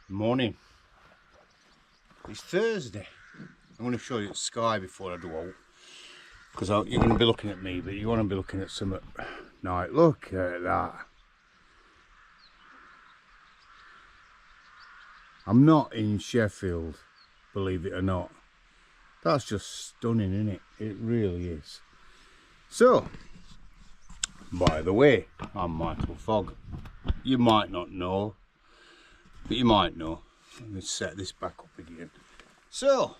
Morning. It's Thursday. I'm going to show you the sky before I do out, because you're going to be looking at me, but you want to be looking at some night. Look at that. I'm not in Sheffield, believe it or not. That's just stunning, isn't it? It really is. So, by the way, I'm Michael Fogg. You might not know, but you might know. Let me set this back up again. So,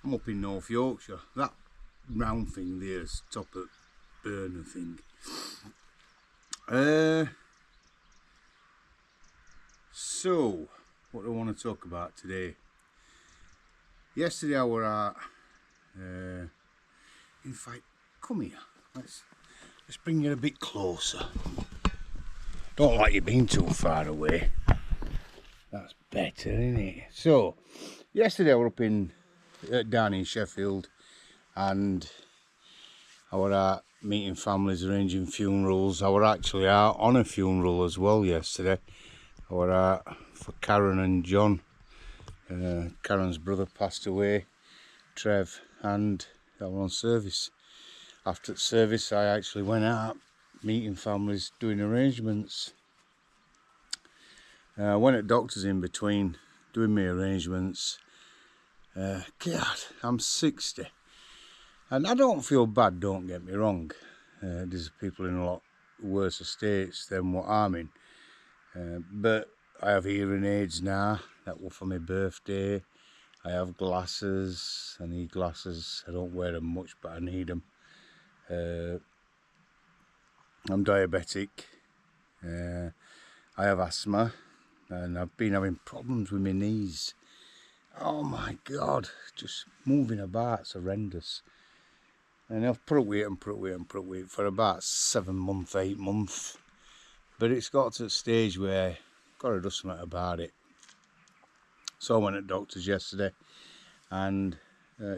I'm up in North Yorkshire. That round thing there's top of burner thing. So, what do I want to talk about today? Yesterday I were at, in fact, come here. Let's bring you a bit closer. Don't like you being too far away. That's better, isn't it? So, yesterday I were up down in Sheffield, and I were out meeting families, arranging funerals. I were actually out on a funeral as well yesterday. I were out for Karen and John. Karen's brother passed away, Trev, and I were on service. After the service I actually went out meeting families, doing arrangements. I went at doctors in between, doing my arrangements. God, I'm 60. And I don't feel bad, don't get me wrong. There's people in a lot worse estates than what I'm in. But I have hearing aids now, that were for my birthday. I have glasses, I need glasses. I don't wear them much, but I need them. I'm diabetic. I have asthma, and I've been having problems with my knees. Oh my God, just moving about's horrendous. And I've put up weight and put up weight and put up weight for about 7 months, 8 months. But it's got to the stage where I've got to do something about it. So I went at doctors yesterday, and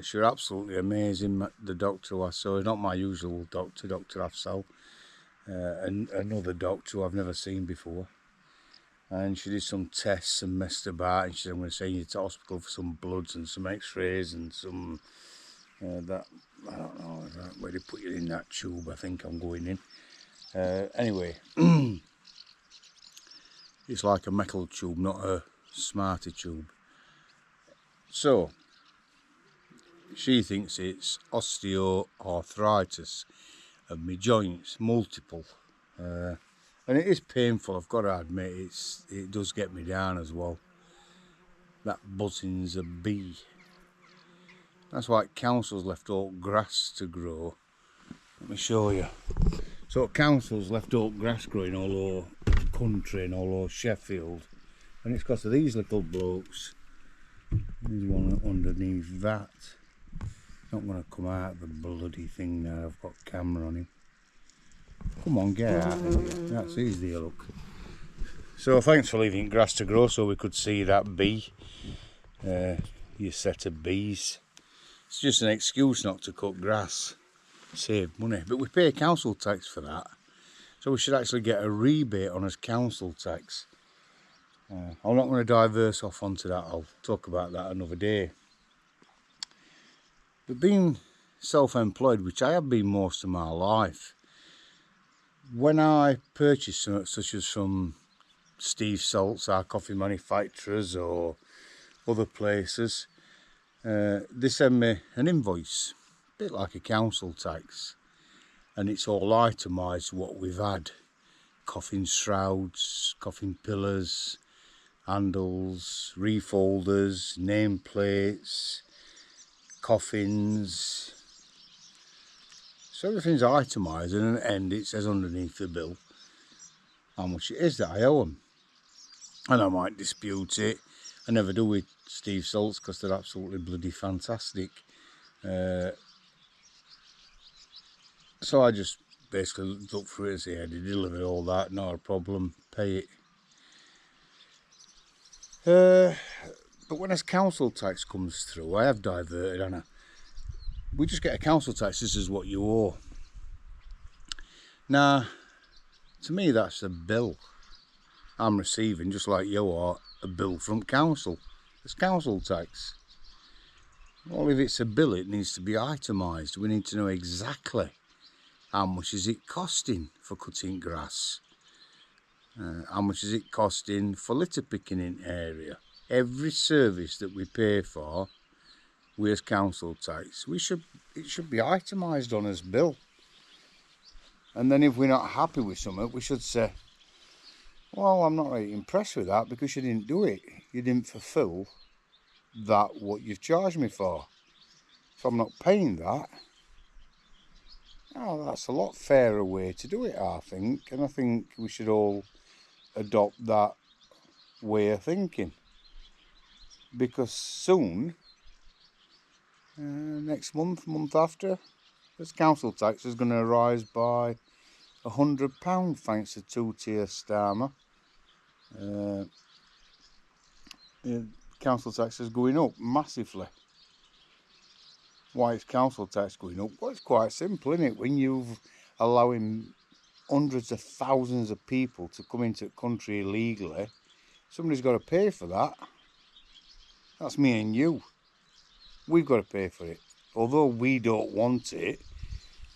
she was absolutely amazing. The doctor who I saw, not my usual doctor, Dr. Afsal, and another doctor who I've never seen before. And she did some tests and messed about, and she said, I'm going to send you to hospital for some bloods and some x-rays and some, that, I don't know, where they put you in that tube, I think I'm going in. Anyway, it's like a metal tube, not a smarty tube. So, she thinks it's osteoarthritis of my joints, multiple. And it is painful, I've got to admit, it does get me down as well. That buzzing's a bee. That's why council's left all grass to grow. Let me show you. So council's left all grass growing all over the country and all over Sheffield. And it's because of these little blokes. There's one underneath that. Not going to come out of the bloody thing now, I've got camera on him. Come on, get out of here. That's easy, look. So thanks for leaving grass to grow so we could see that bee. Your set of bees. It's just an excuse not to cut grass. Save money. But we pay council tax for that. So we should actually get a rebate on his council tax. I'm not going to diverse off onto that. I'll talk about that another day. But being self-employed, which I have been most of my life, when I purchase something such as from Steve Salts, our coffee manufacturers, or other places, they send me an invoice, a bit like a council tax, and it's all itemised what we've had. Coffin shrouds, coffin pillars, handles, refolders, nameplates, coffins. So everything's itemised, and at the end it says underneath the bill how much it is that I owe them. And I might dispute it. I never do with Steve Salts because they're absolutely bloody fantastic. So I just basically look through it and say, yeah, they deliver all that, not a problem, pay it. But when this council tax comes through, I have diverted, and we just get a council tax, this is what you owe. Now, to me that's a bill. I'm receiving, just like you are, a bill from council. It's council tax. Well, if it's a bill, it needs to be itemised. We need to know exactly how much is it costing for cutting grass. How much is it costing for litter picking in area? Every service that we pay for, we as council tax, it should be itemised on as bill. And then if we're not happy with something, we should say, well, I'm not really impressed with that because you didn't do it. You didn't fulfil that what you've charged me for. So I'm not paying that. Oh, that's a lot fairer way to do it, I think. And I think we should all adopt that way of thinking. Because soon, next month after, this council tax is going to rise by £100 thanks to two-tier Starmer. Council tax is going up massively. Why is council tax going up? Well, it's quite simple, isn't it? When you're allowing hundreds of thousands of people to come into the country illegally, somebody's got to pay for that. That's me and you. We've got to pay for it. Although we don't want it,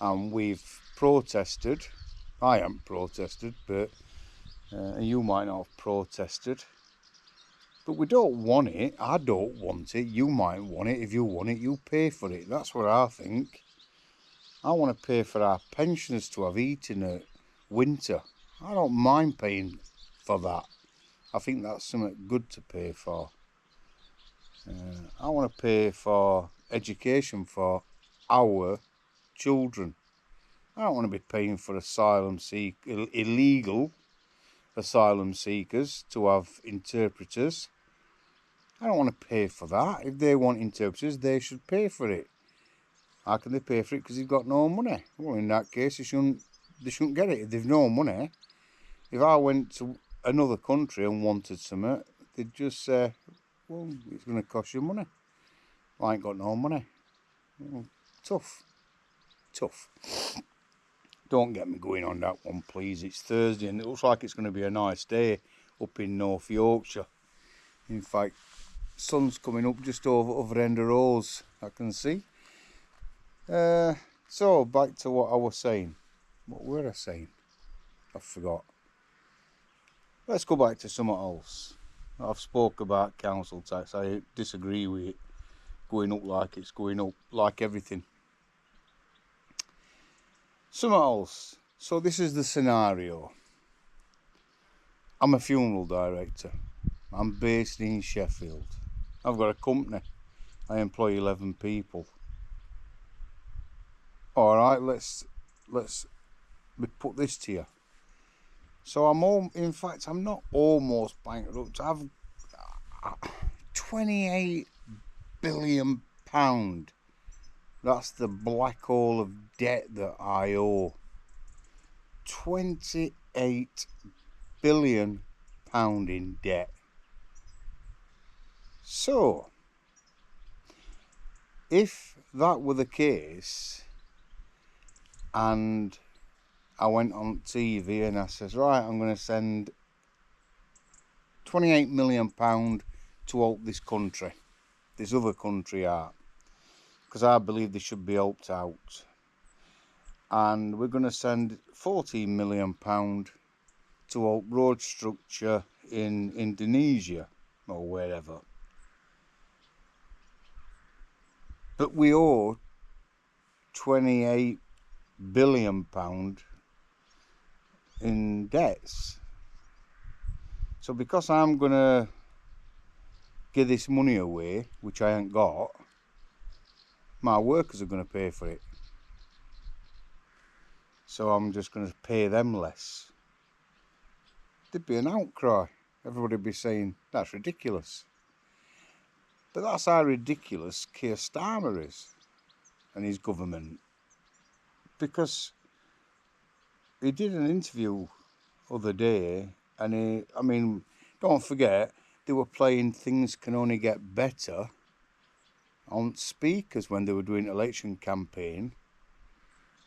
and we've protested. I haven't protested, but you might not have protested. But we don't want it. I don't want it. You might want it. If you want it, you pay for it. That's what I think. I want to pay for our pensioners to have eating at winter. I don't mind paying for that. I think that's something good to pay for. I want to pay for education for our children. I don't want to be paying for illegal asylum seekers to have interpreters. I don't want to pay for that. If they want interpreters, they should pay for it. How can they pay for it? Because they've got no money. Well, in that case, they shouldn't get it. If they've no money, if I went to another country and wanted something, they'd just say, well, it's going to cost you money. I ain't got no money. Well, tough. Don't get me going on that one, please. It's Thursday and it looks like it's going to be a nice day up in North Yorkshire. In fact, sun's coming up just over other end of Rose, I can see. So, back to what I was saying. What were I saying? I forgot. Let's go back to something else. I've spoke about council tax. I disagree with it going up like it's going up, like everything. Something else. So this is the scenario. I'm a funeral director. I'm based in Sheffield. I've got a company. I employ 11 people. All right, let's put this to you. So I'm not almost bankrupt. I've £28 billion. That's the black hole of debt that I owe. £28 billion in debt. So, if that were the case, and I went on TV and I says, right, I'm going to send £28 million to help this country, this other country out, because I believe they should be helped out. And we're going to send £14 million to help road structure in Indonesia or wherever. But we owe £28 billion in debts. So because I'm going to give this money away, which I ain't got, my workers are going to pay for it. So I'm just going to pay them less. There'd be an outcry. Everybody would be saying, that's ridiculous. But that's how ridiculous Keir Starmer is and his government. Because he did an interview other day and don't forget, they were playing Things Can Only Get Better on speakers when they were doing election campaign.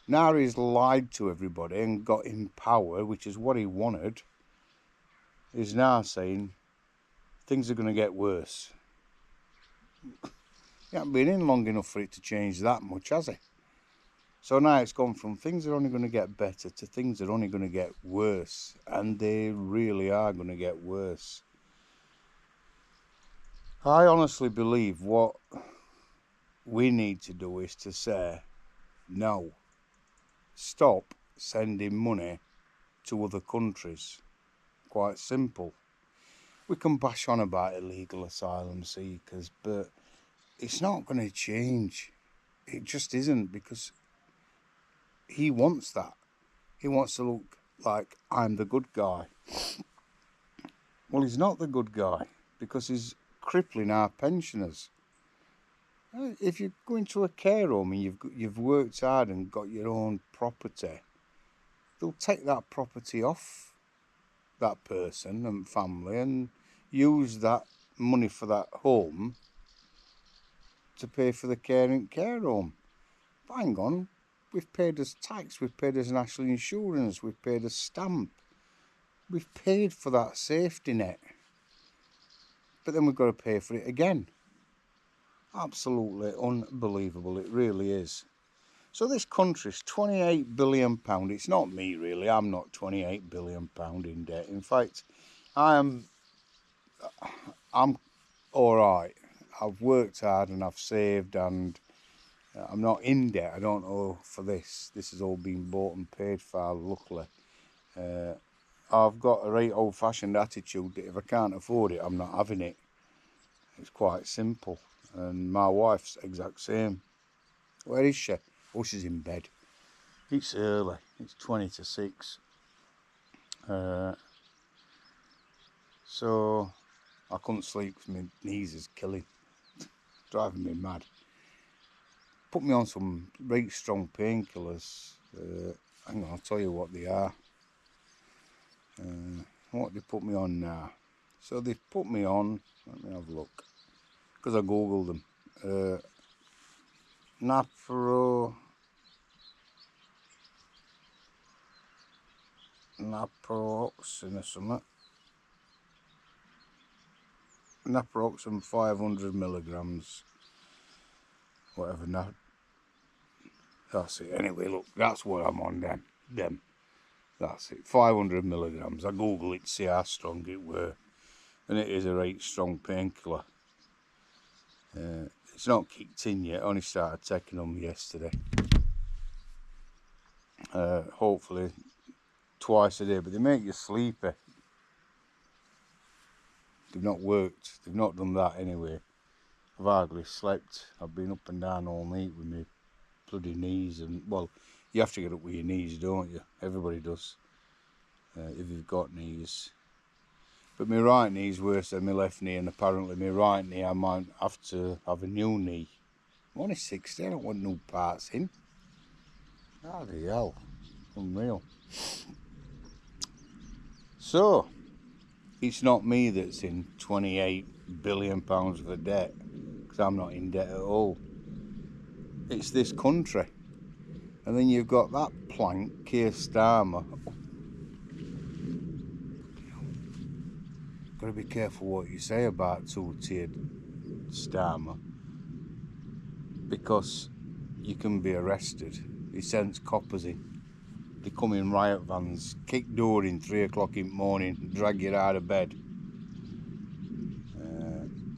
Now he's lied to everybody and got in power, which is what he wanted. is now saying things are going to get worse. He hasn't been in long enough for it to change that much, has he? So now it's gone from things are only going to get better to things are only going to get worse. And they really are going to get worse. I honestly believe what we need to do is to say, no, stop sending money to other countries. Quite simple. We can bash on about illegal asylum seekers, but it's not going to change. It just isn't, because he wants that. He wants to look like I'm the good guy. Well, he's not the good guy, because he's crippling our pensioners. If you go into a care home and you've worked hard and got your own property, they'll take that property off that person and family and use that money for that home to pay for the care home. But hang on, we've paid us tax, we've paid us national insurance, we've paid us stamp, we've paid for that safety net, but then we've got to pay for it again. Absolutely unbelievable, it really is. So this country's £28 billion. It's not me really, I'm not £28 billion in debt. In fact, I'm all right. I've worked hard and I've saved, and I'm not in debt. I don't owe for this. This has all been bought and paid for, luckily. I've got a right old-fashioned attitude that if I can't afford it, I'm not having it. It's quite simple. And my wife's the exact same. Where is she? Oh, she's in bed. It's early. It's 20 to 6. So I couldn't sleep because my knees is killing. Driving me mad. Put me on some right strong painkillers. Hang on, I'll tell you what they are. What they put me on now. So they've put me on, let me have a look, because I googled them. Naproxen or something. Naproxen 500 milligrams. Whatever. That's it. Anyway, look, that's what I'm on them. That's it. 500 milligrams. I googled it to see how strong it were. And it is a right strong painkiller. It's not kicked in yet. I only started taking them yesterday. Hopefully twice a day, but they make you sleepy. They've not worked. They've not done that anyway. I've hardly slept. I've been up and down all night with my bloody knees, and well, you have to get up with your knees, don't you? Everybody does, if you've got knees. But my right knee's worse than my left knee, and apparently my right knee I might have to have a new knee. I'm only 60, I don't want new parts in. Bloody hell, unreal. So, it's not me that's in £28 billion of debt, because I'm not in debt at all. It's this country. And then you've got that plank, Keir Starmer. Got to be careful what you say about two-tiered Starmer, because you can be arrested. He sends coppers in. They come in riot vans, kick door in 3 o'clock in the morning, drag you out of bed.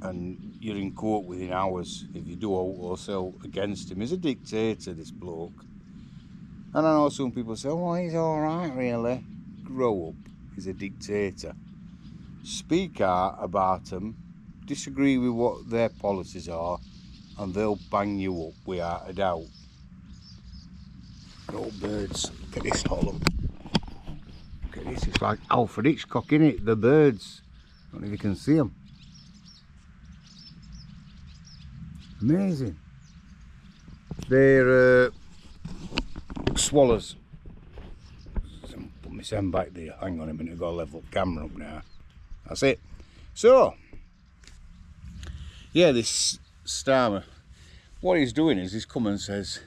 And you're in court within hours if you do or sell against him. He's a dictator, this bloke. And I know some people say, well, he's all right, really. Grow up. He's a dictator. Speak out about them, disagree with what their policies are, and they'll bang you up without a doubt. Go birds. Look at this, Holland. Look at this. It's like Alfred Hitchcock, innit? The birds. I don't know if you can see them. Amazing. They're swallows. Put my son back there. Hang on a minute, I've got to level the camera up now. That's it. So, yeah, this Starmer, what he's doing is he's come and says,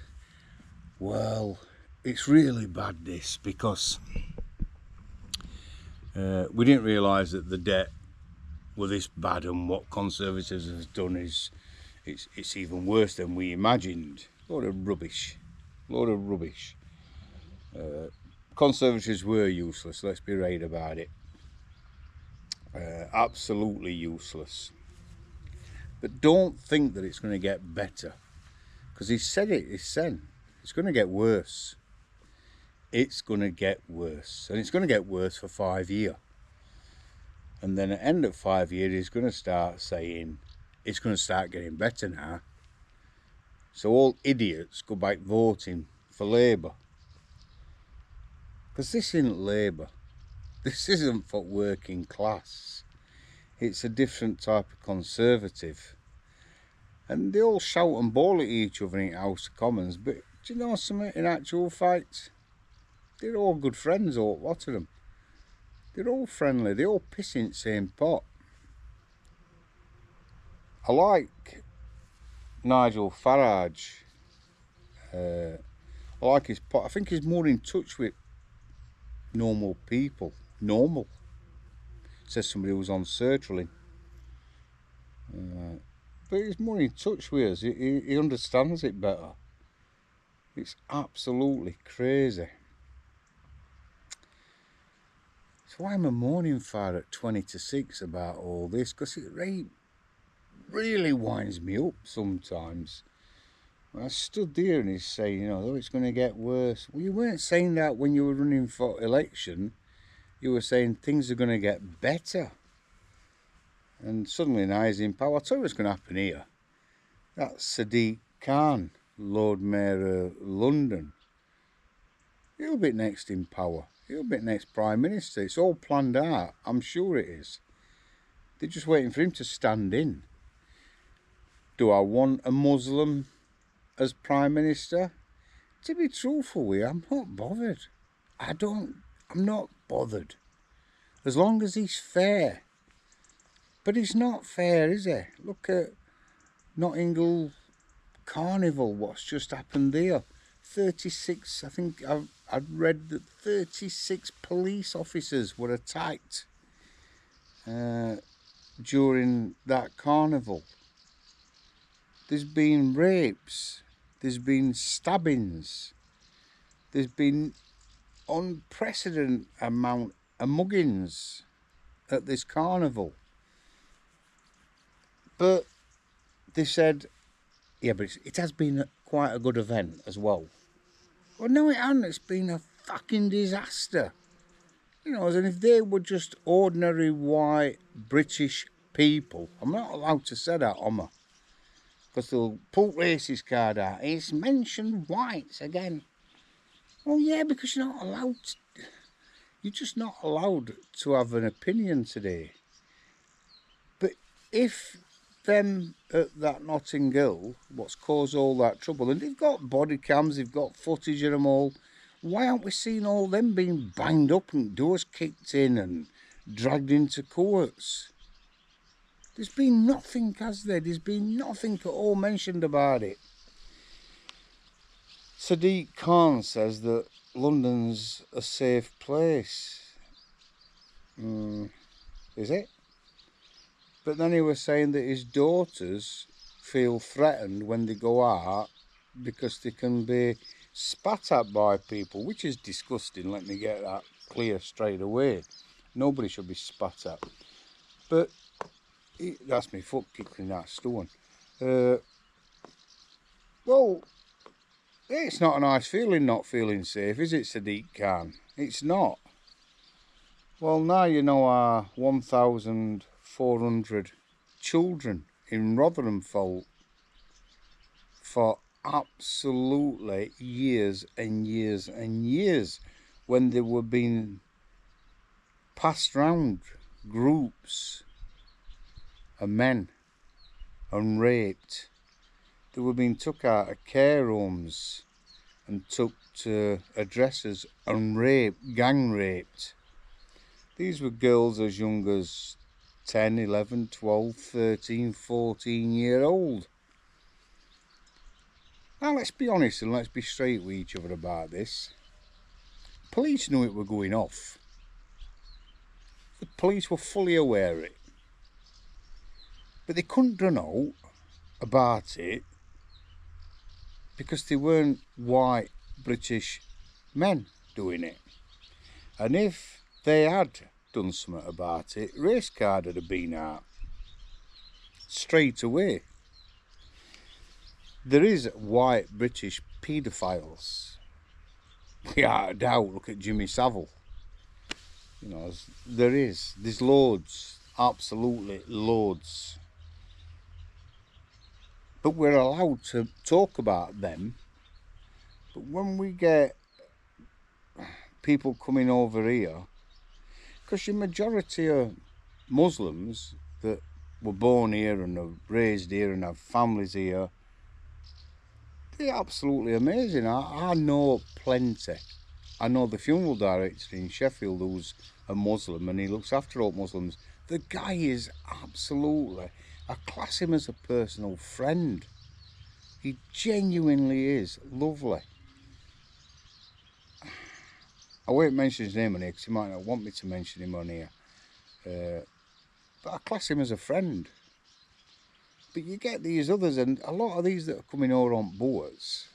well, it's really bad this, because We didn't realise that the debt were this bad, and what Conservatives has done is it's even worse than we imagined. Load of rubbish. Conservatives were useless, let's be right about it. Absolutely useless. But don't think that it's going to get better, because he said it's going to get worse. It's going to get worse, and it's going to get worse for 5 years. And then at the end of 5 years, he's going to start saying it's going to start getting better now. So all idiots go back voting for Labour. Because this isn't Labour. This isn't for working class. It's a different type of Conservative. And they all shout and bawl at each other in House of Commons. But do you know something? In actual fact, they're all good friends, a lot of them. They're all friendly. They all piss in the same pot. I like Nigel Farage. I like his pot. I think he's more in touch with normal people. Normal. Says somebody who was on sertraline. But he's more in touch with us. He understands it better. It's absolutely crazy. So why am I moaning for at 20 to 6 about all this? Because it really winds me up sometimes. When I stood there and he's saying, you know, oh, it's going to get worse. Well, you weren't saying that when you were running for election. You were saying things are going to get better. And suddenly now he's in power. I'll tell you what's going to happen here. That's Sadiq Khan, Lord Mayor of London. He'll be next in power. He'll be next Prime Minister. It's all planned out. I'm sure it is. They're just waiting for him to stand in. Do I want a Muslim as Prime Minister? To be truthful with you, I'm not bothered. I'm not bothered. As long as he's fair. But he's not fair, is he? Look at Nottingham Carnival, what's just happened there. 36, I think I've read that 36 police officers were attacked during that carnival. There's been rapes, there's been stabbings, there's been unprecedented amount of muggings at this carnival. But they said, yeah, but it has been quite a good event as well. Well, no, it hasn't. It's been a fucking disaster. You know, as in if they were just ordinary white British people, I'm not allowed to say that, am I? Because they'll pull racist card out. It's mentioned whites again. Well, yeah, because you're not allowed. You're just not allowed to have an opinion today. But if them at that Notting Hill, what's caused all that trouble, and they've got body cams, they've got footage of them all, why aren't we seeing all them being banged up and doors kicked in and dragged into courts? There's been nothing, has there? There's been nothing at all mentioned about it. Sadiq Khan says that London's a safe place. Is it? But then he was saying that his daughters feel threatened when they go out because they can be spat at by people, which is disgusting. Let me get that clear straight away. Nobody should be spat at. But that's me foot kicking that stone. Well, it's not a nice feeling not feeling safe, is it, Sadiq Khan? It's not. Well, now you know our 1,400 children in Rotherham fault for absolutely years and years and years when they were being passed round groups of men and raped. They were being took out of care homes and took to addresses and raped, gang raped. These were girls as young as 10, 11, 12, 13, 14 year old. Now let's be honest and let's be straight with each other about this. Police knew it were going off. The police were fully aware of it. But they couldn't do out about it because they weren't white British men doing it. And if they had done something about it, race card would have been out straight away. There is white British paedophiles. Without a doubt, look at Jimmy Savile. You know, there's loads, absolutely loads. But we're allowed to talk about them. But when we get people coming over here, because the majority of Muslims that were born here and are raised here and have families here, they're absolutely amazing. I know plenty. I know the funeral director in Sheffield who's a Muslim and he looks after all Muslims. The guy is absolutely, I class him as a personal friend. He genuinely is lovely. I won't mention his name on here because he might not want me to mention him on here. But I class him as a friend. But you get these others, and a lot of these that are coming over on boats,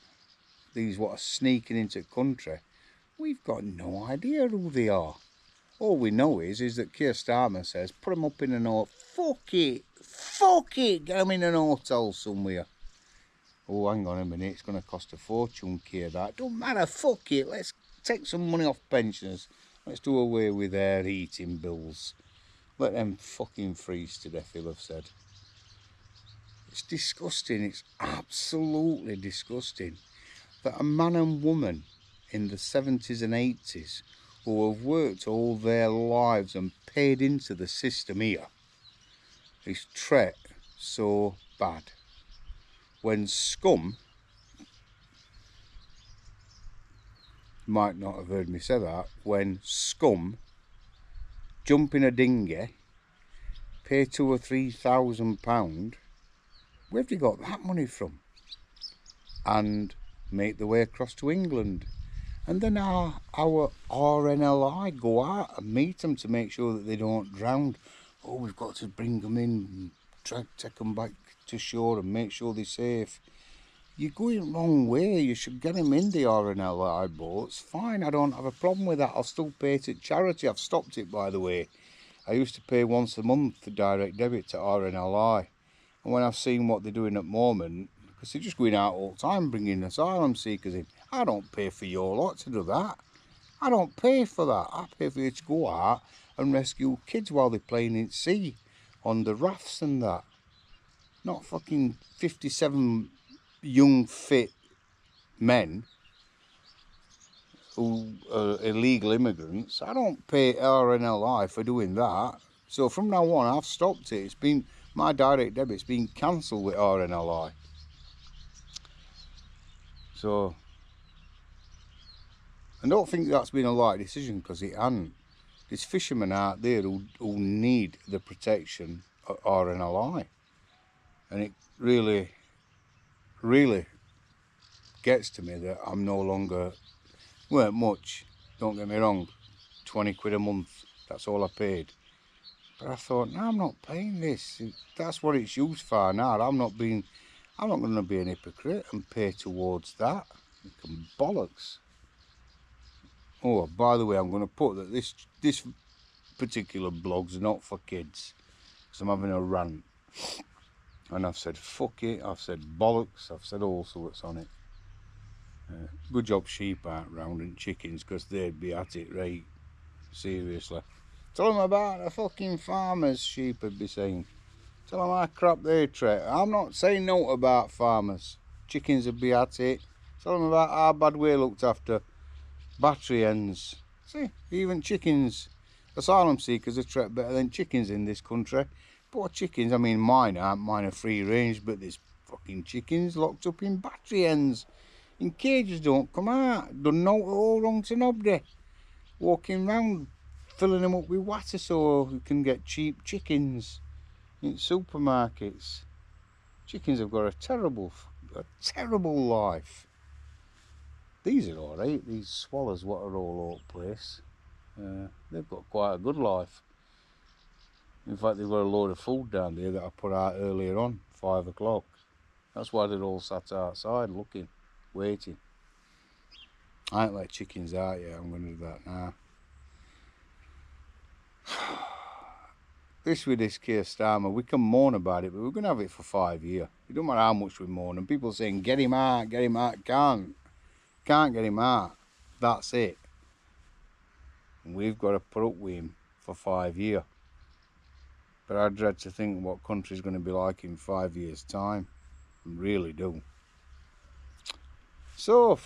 these what are sneaking into the country, we've got no idea who they are. All we know is that Keir Starmer says, put them up in an hotel. Fuck it, get them in an hotel somewhere. Oh, hang on a minute, it's going to cost a fortune, Keir, that. Don't matter, fuck it, let's take some money off pensioners. Let's do away with their eating bills. Let them fucking freeze to death, he'll have said. It's disgusting, it's absolutely disgusting that a man and woman in the 70s and 80s who have worked all their lives and paid into the system here is treated so bad. When scum, you might not have heard me say that, when scum jump in a dinghy, pay £2,000 or £3,000, where have they got that money from? And make their way across to England. And then our RNLI go out and meet them to make sure that they don't drown. Oh, we've got to bring them in, take them back to shore and make sure they're safe. You're going the wrong way. You should get them in the RNLI boats. Fine, I don't have a problem with that. I'll still pay it at charity. I've stopped it, by the way. I used to pay once a month the direct debit to RNLI. And when I've seen what they're doing at the moment, because they're just going out all the time bringing asylum seekers in, I don't pay for your lot to do that. I don't pay for that. I pay for you to go out and rescue kids while they're playing in sea on the rafts and that. Not fucking 57 young, fit men who are illegal immigrants. I don't pay RNLI for doing that. So from now on, I've stopped it. It's been, my direct debit's been cancelled with RNLI. So, I don't think that's been a right decision, because it hasn't. There's fishermen out there who need the protection of RNLI. And it really, really gets to me that I'm no longer, weren't much, don't get me wrong, 20 quid a month, that's all I paid. But I thought, no, I'm not paying this. That's what it's used for now. I'm not going to be an hypocrite and pay towards that. Bollocks. Oh, by the way, I'm going to put that this particular blog's not for kids, because I'm having a rant. And I've said fuck it, I've said bollocks, I've said all sorts on it. Good job sheep aren't round and chickens, because they'd be at it right. Seriously. Tell them about the fucking farmers, sheep would be saying. Tell them how crap they treat. I'm not saying no about farmers. Chickens would be at it. Tell them about how bad we're looked after. Battery hens. See, even chickens. Asylum seekers are treated better than chickens in this country. Poor chickens, I mean mine are free range, but there's fucking chickens locked up in battery hens. In cages, don't come out. Done no all wrong to nobody. Walking round filling them up with water so we can get cheap chickens in supermarkets. Chickens have got a terrible life. These are alright, these swallows what are all over the place. They've got quite a good life. In fact, they've got a load of food down there that I put out earlier on, 5 o'clock. That's why they're all sat outside looking, waiting. I ain't let chickens out yet, I'm going to do that now. This with this Keir Starmer, we can moan about it, but we're going to have it for 5 years. It don't matter how much we moan. And people saying, get him out, can't get him out. That's it. And we've got to put up with him for 5 years. But I dread to think what country's going to be like in 5 years' time. I really do. So,